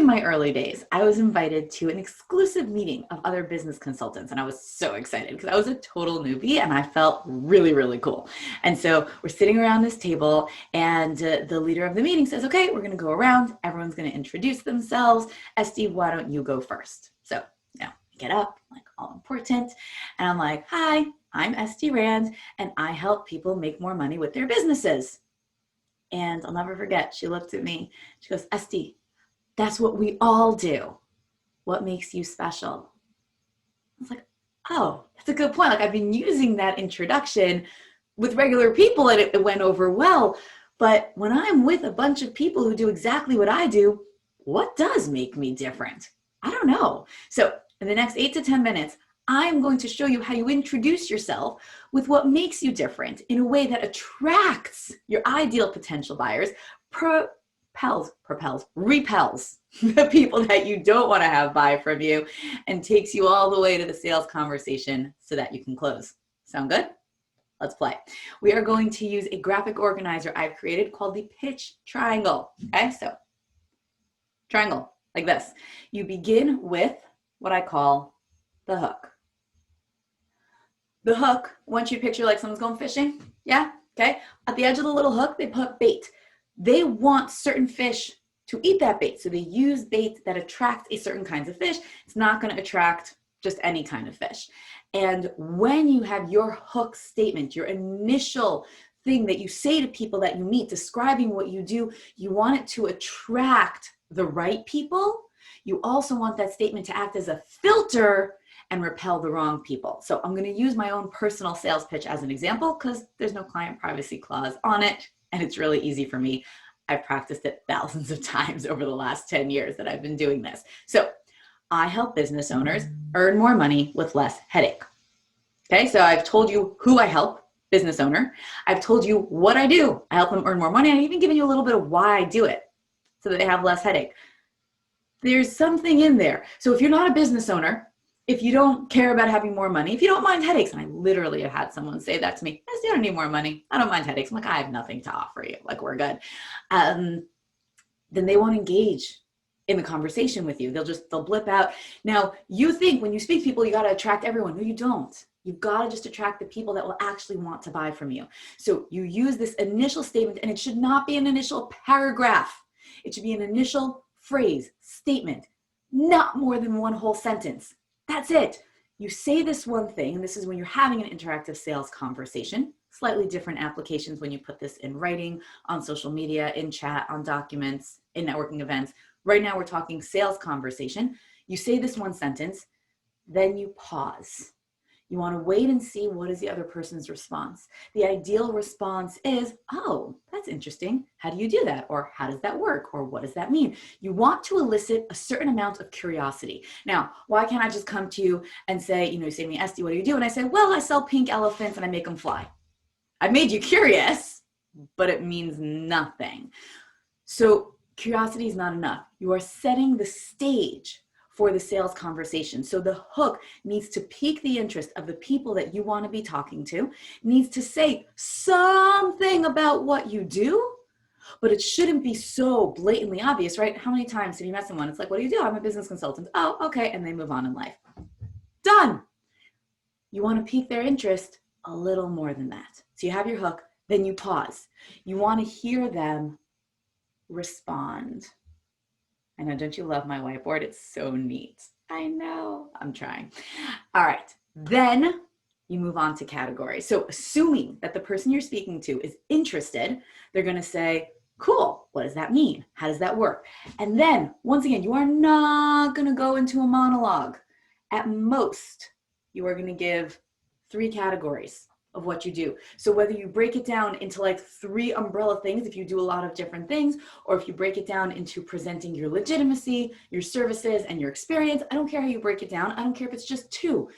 in my early days, I was invited to an exclusive meeting of other business consultants, and I was so excited because I was a total newbie and I felt really, really cool. And so we're sitting around this table, and the leader of the meeting says, okay, we're going to go around. Everyone's going to introduce themselves. Estie, why don't you go first? So now I get up, like all important, and I'm like, hi, I'm Estie Rand, and I help people make more money with their businesses. And I'll never forget, she looked at me, she goes, Estie, that's what we all do. What makes you special? I was like, oh, that's a good point. Like, I've been using that introduction with regular people and it went over well. But when I'm with a bunch of people who do exactly what I do, what does make me different? I don't know. So in the next 8 to 10 minutes, I'm going to show you how you introduce yourself with what makes you different in a way that attracts your ideal potential buyers, repels the people that you don't want to have buy from you, and takes you all the way to the sales conversation so that you can close. Sound good? Let's play. We are going to use a graphic organizer I've created called the pitch triangle. Okay, so triangle like this. You begin with what I call the hook. The hook, once you picture like someone's going fishing, yeah, okay? At the edge of the little hook, they put bait. They want certain fish to eat that bait. So they use bait that attracts a certain kinds of fish. It's not going to attract just any kind of fish. And when you have your hook statement, your initial thing that you say to people that you meet, describing what you do, you want it to attract the right people. You also want that statement to act as a filter and repel the wrong people. So I'm going to use my own personal sales pitch as an example because there's no client privacy clause on it. And it's really easy for me. I've practiced it thousands of times over the last 10 years that I've been doing this. So I help business owners earn more money with less headache. Okay, so I've told you who I help, business owner. I've told you what I do. I help them earn more money. I've even given you a little bit of why I do it so that they have less headache. There's something in there. So if you're not a business owner, if you don't care about having more money, if you don't mind headaches, and I literally have had someone say that to me, I don't need more money. I don't mind headaches. I'm like, I have nothing to offer you. Like, we're good. Then they won't engage in the conversation with you. They'll blip out. Now, you think when you speak to people, you got to attract everyone. No, you don't. You've got to just attract the people that will actually want to buy from you. So you use this initial statement, and it should not be an initial paragraph. It should be an initial phrase, statement, not more than one whole sentence. That's it. You say this one thing, and this is when you're having an interactive sales conversation. Slightly different applications when you put this in writing, on social media, in chat, on documents, in networking events. Right now we're talking sales conversation. You say this one sentence, then you pause. You want to wait and see what is the other person's response. The ideal response is, oh, that's interesting. How do you do that? Or how does that work? Or what does that mean? You want to elicit a certain amount of curiosity. Now, why can't I just come to you and say, you say to me, Estie, what do you do? And I say, well, I sell pink elephants and I make them fly. I made you curious, but it means nothing. So curiosity is not enough. You are setting the stage for the sales conversation. So the hook needs to pique the interest of the people that you want to be talking to, needs to say something about what you do, but it shouldn't be so blatantly obvious, right? How many times have you met someone? It's like, what do you do? I'm a business consultant. Oh, okay. And they move on in life. Done. You want to pique their interest a little more than that. So you have your hook, then you pause. You want to hear them respond. I know, don't you love my whiteboard? It's so neat. I know, I'm trying. All right, then you move on to categories. So assuming that the person you're speaking to is interested, they're gonna say, cool, what does that mean? How does that work? And then, once again, you are not gonna go into a monologue. At most, you are gonna give 3 categories of what you do. So whether you break it down into like 3 umbrella things, if you do a lot of different things, or if you break it down into presenting your legitimacy, your services, and your experience, I don't care how you break it down. I don't care if it's just 2.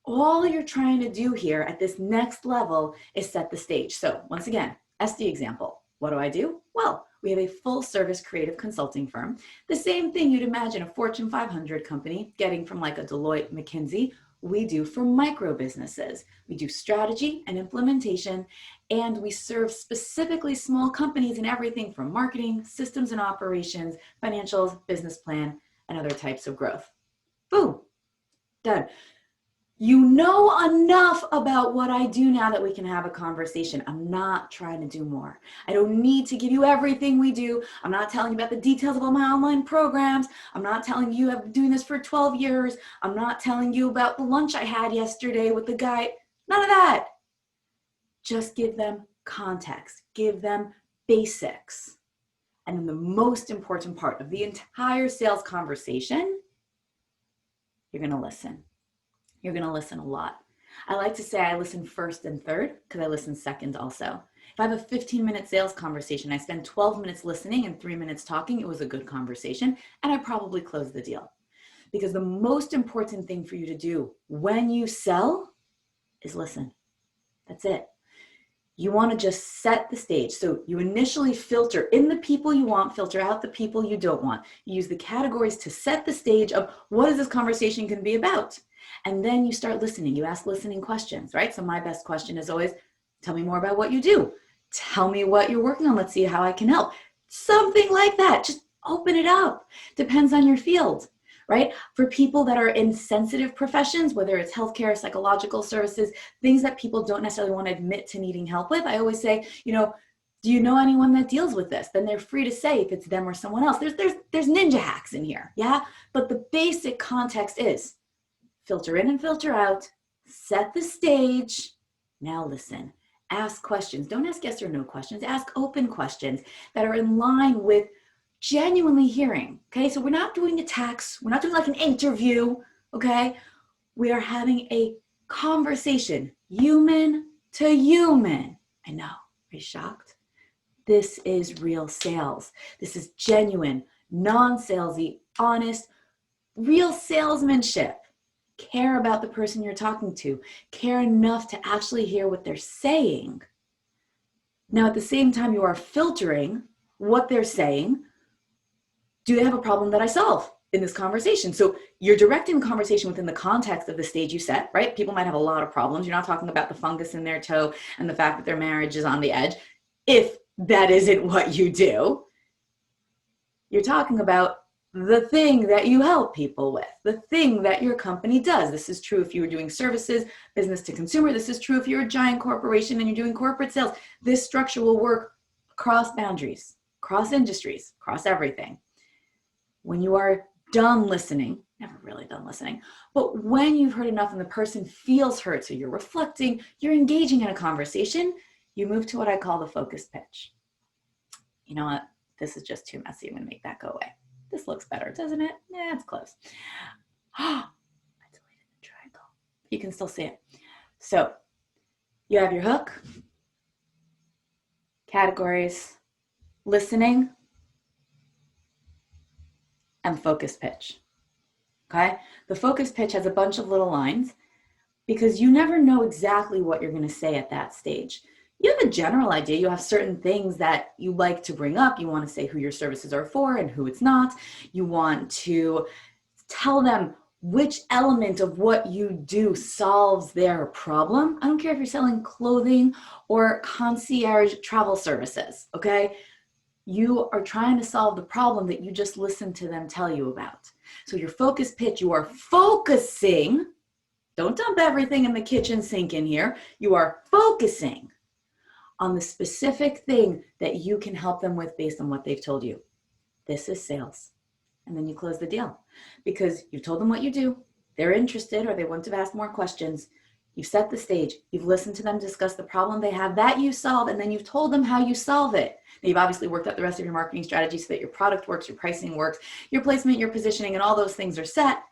All you're trying to do here at this next level is set the stage. So once again, Estie example. What do I do? Well, we have a full service creative consulting firm. The same thing you'd imagine a Fortune 500 company getting from like a Deloitte, McKinsey. we do for micro businesses. We do strategy and implementation, and we serve specifically small companies in everything from marketing, systems and operations, financials, business plan, and other types of growth. Boom, done. You know enough about what I do now that we can have a conversation. I'm not trying to do more. I don't need to give you everything we do. I'm not telling you about the details of all my online programs. I'm not telling you I've been doing this for 12 years. I'm not telling you about the lunch I had yesterday with the guy. None of that. Just give them context. Give them basics. And then the most important part of the entire sales conversation, you're going to listen. You're going to listen a lot. I like to say I listen first and third because I listen second also. If I have a 15-minute sales conversation, I spend 12 minutes listening and 3 minutes talking, it was a good conversation, and I probably closed the deal. Because the most important thing for you to do when you sell is listen. That's it. You want to just set the stage. So you initially filter in the people you want, filter out the people you don't want. You use the categories to set the stage of what is this conversation going to be about. And then you start listening. You ask listening questions, right? So my best question is always, tell me more about what you do. Tell me what you're working on. Let's see how I can help. Something like that. Just open it up. Depends on your field, right? For people that are in sensitive professions, whether it's healthcare, psychological services, things that people don't necessarily want to admit to needing help with, I always say, do you know anyone that deals with this? Then they're free to say if it's them or someone else. There's ninja hacks in here, yeah? But the basic context is filter in and filter out, set the stage, now listen. Ask questions. Don't ask yes or no questions. Ask open questions that are in line with genuinely hearing, okay? So we're not doing attacks. We're not doing like an interview, okay? We are having a conversation, human to human. I know, are you shocked? This is real sales. This is genuine, non-salesy, honest, real salesmanship. Care about the person you're talking to. Care enough to actually hear what they're saying. Now, at the same time, you are filtering what they're saying. Do they have a problem that I solve in this conversation? So you're directing the conversation within the context of the stage you set, right? People might have a lot of problems. You're not talking about the fungus in their toe and the fact that their marriage is on the edge. If that isn't what you do, you're talking about the thing that you help people with, the thing that your company does. This is true if you were doing services, business to consumer. This is true if you're a giant corporation and you're doing corporate sales. This structure will work across boundaries, across industries, across everything. When you are done listening, never really done listening, but when you've heard enough and the person feels heard, so you're reflecting, you're engaging in a conversation, you move to what I call the focus pitch. You know what? This is just too messy. I'm going to make that go away. This looks better, doesn't it? Yeah, it's close. I deleted the triangle. You can still see it. So you have your hook, categories, listening, and focus pitch. Okay? The focus pitch has a bunch of little lines because you never know exactly what you're going to say at that stage. You have a general idea. You have certain things that you like to bring up. You want to say who your services are for and who it's not. You want to tell them which element of what you do solves their problem. I don't care if you're selling clothing or concierge travel services, okay? You are trying to solve the problem that you just listened to them tell you about. So your focus pitch, you are focusing. Don't dump everything in the kitchen sink in here. You are focusing on the specific thing that you can help them with based on what they've told you. This is sales. And then you close the deal because you've told them what you do. They're interested or they wouldn't have asked more questions. You've set the stage. You've listened to them discuss the problem they have that you solve, and then you've told them how you solve it. Now, you've obviously worked out the rest of your marketing strategy so that your product works, your pricing works, your placement, your positioning, and all those things are set.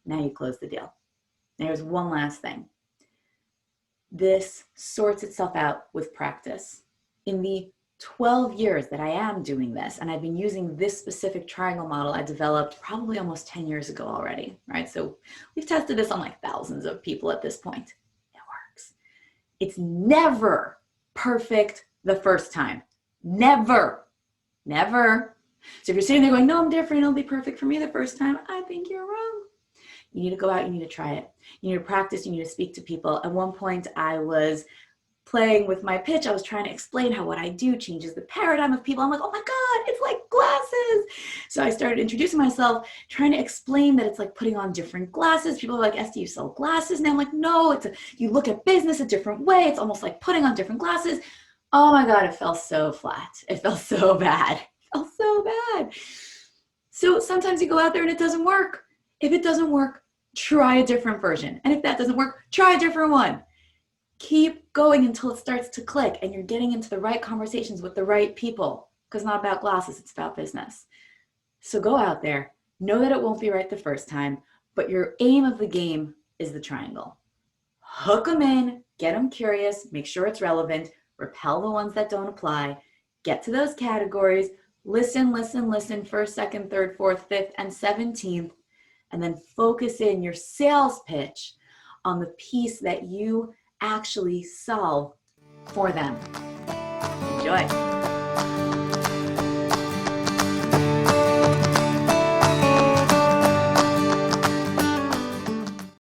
Now you close the deal. Now, here's one last thing. This sorts itself out with practice. In the 12 years that I am doing this, and I've been using this specific triangle model I developed probably almost 10 years ago already, right? So we've tested this on like thousands of people at this point. It works. It's never perfect the first time. Never. Never. So if you're sitting there going, no, I'm different, it'll be perfect for me the first time, I think you're wrong. You need to go out, you need to try it. You need to practice, you need to speak to people. At one point, I was playing with my pitch. I was trying to explain how what I do changes the paradigm of people. I'm like, oh my God, it's like glasses. So I started introducing myself, trying to explain that it's like putting on different glasses. People are like, Estie, you sell glasses now? I'm like, no, you look at business a different way. It's almost like putting on different glasses. Oh my God, it felt so flat. It felt so bad. It felt so bad. So sometimes you go out there and it doesn't work. If it doesn't work, try a different version. And if that doesn't work, try a different one. Keep going until it starts to click and you're getting into the right conversations with the right people, because it's not about glasses, it's about business. So go out there, know that it won't be right the first time, but your aim of the game is the triangle. Hook them in, get them curious, make sure it's relevant, repel the ones that don't apply, get to those categories, listen, first, second, third, fourth, fifth, and 17th, and then focus in your sales pitch on the piece that you actually solve for them. Enjoy.